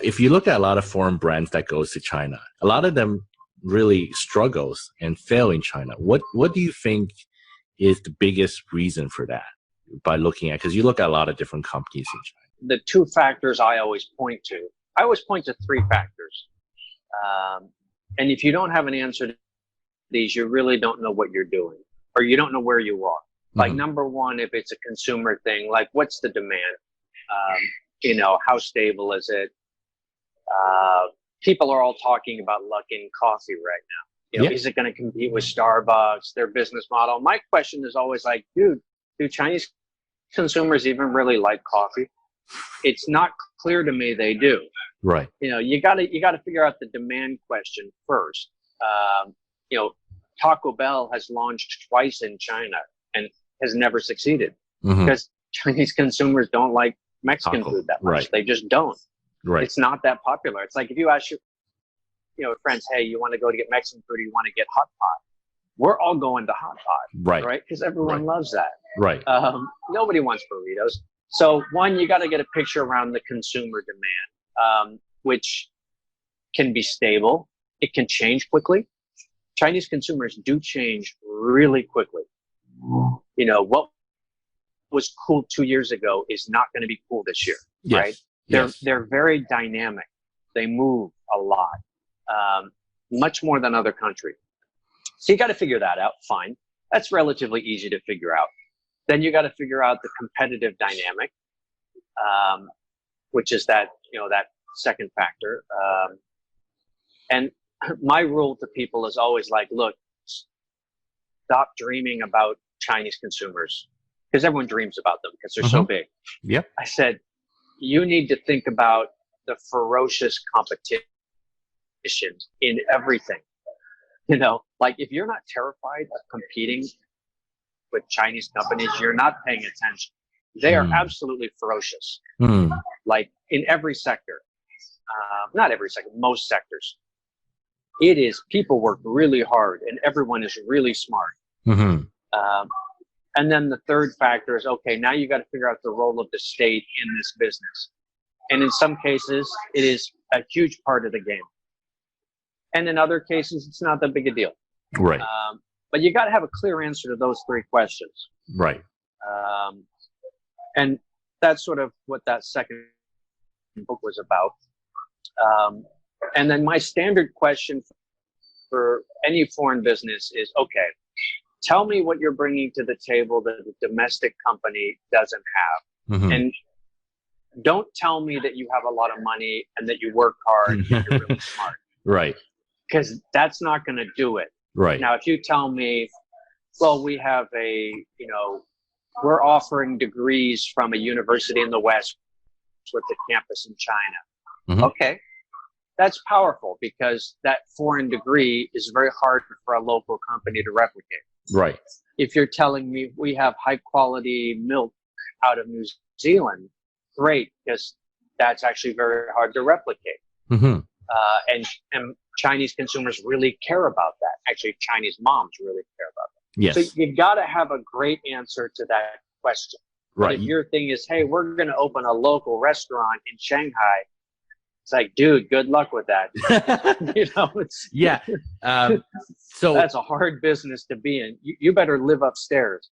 if you look at a lot of foreign brands that goes to China, a lot of them really struggles and fail in China. What do you think is the biggest reason for that? By looking at, because you look at a lot of different companies in China. The two factors I always point to three factors. And if you don't have an answer to these, you really don't know what you're doing, or you don't know where you are. Like number one, if it's a consumer thing, like what's the demand? How stable is it? People are all talking about Luckin Coffee right now. Is it going to compete with Starbucks, their business model? My question is always like, dude, do Chinese consumers even really like coffee? It's not clear to me they do. Right. You got to figure out the demand question first. Taco Bell has launched twice in China and has never succeeded because Chinese consumers don't like Mexican food that much. Right. They just don't. Right. It's not that popular. It's like if you ask your friends, hey, you want to go to get Mexican food or you want to get hot pot? We're all going to hot pot, right? Because everyone loves that. Right. Nobody wants burritos. So one, you got to get a picture around the consumer demand, which can be stable. It can change quickly. Chinese consumers do change really quickly. What was cool 2 years ago is not going to be cool this year, right? They're very dynamic. They move a lot, much more than other countries. So you got to figure that out. Fine. That's relatively easy to figure out. Then you got to figure out the competitive dynamic, which is that second factor. And my rule to people is always like, look, stop dreaming about Chinese consumers, because everyone dreams about them because they're so big. Yep. I said, you need to think about the ferocious competition in everything. Like if you're not terrified of competing with Chinese companies, you're not paying attention. They are absolutely ferocious. Like in every sector, not every sector, most sectors. People work really hard and everyone is really smart. And then the third factor is, okay, now you got to figure out the role of the state in this business. And in some cases, it is a huge part of the game. And in other cases, it's not that big a deal. Right. But you got to have a clear answer to those three questions. Right. And that's sort of what that second book was about. And then my standard question for any foreign business is, okay, tell me what you're bringing to the table that a domestic company doesn't have. And don't tell me that you have a lot of money and that you work hard and you're really smart. Right. Because that's not going to do it. Right. Now, if you tell me, well, we have we're offering degrees from a university in the West with the campus in China. Okay. That's powerful because that foreign degree is very hard for a local company to replicate. Right. If you're telling me we have high quality milk out of New Zealand, great, because that's actually very hard to replicate. And Chinese consumers really care about that. Actually, Chinese moms really care about that. Yes. So you got to have a great answer to that question. Right. But if your thing is, hey, we're going to open a local restaurant in Shanghai, it's like, dude, good luck with that. So that's a hard business to be in. You better live upstairs.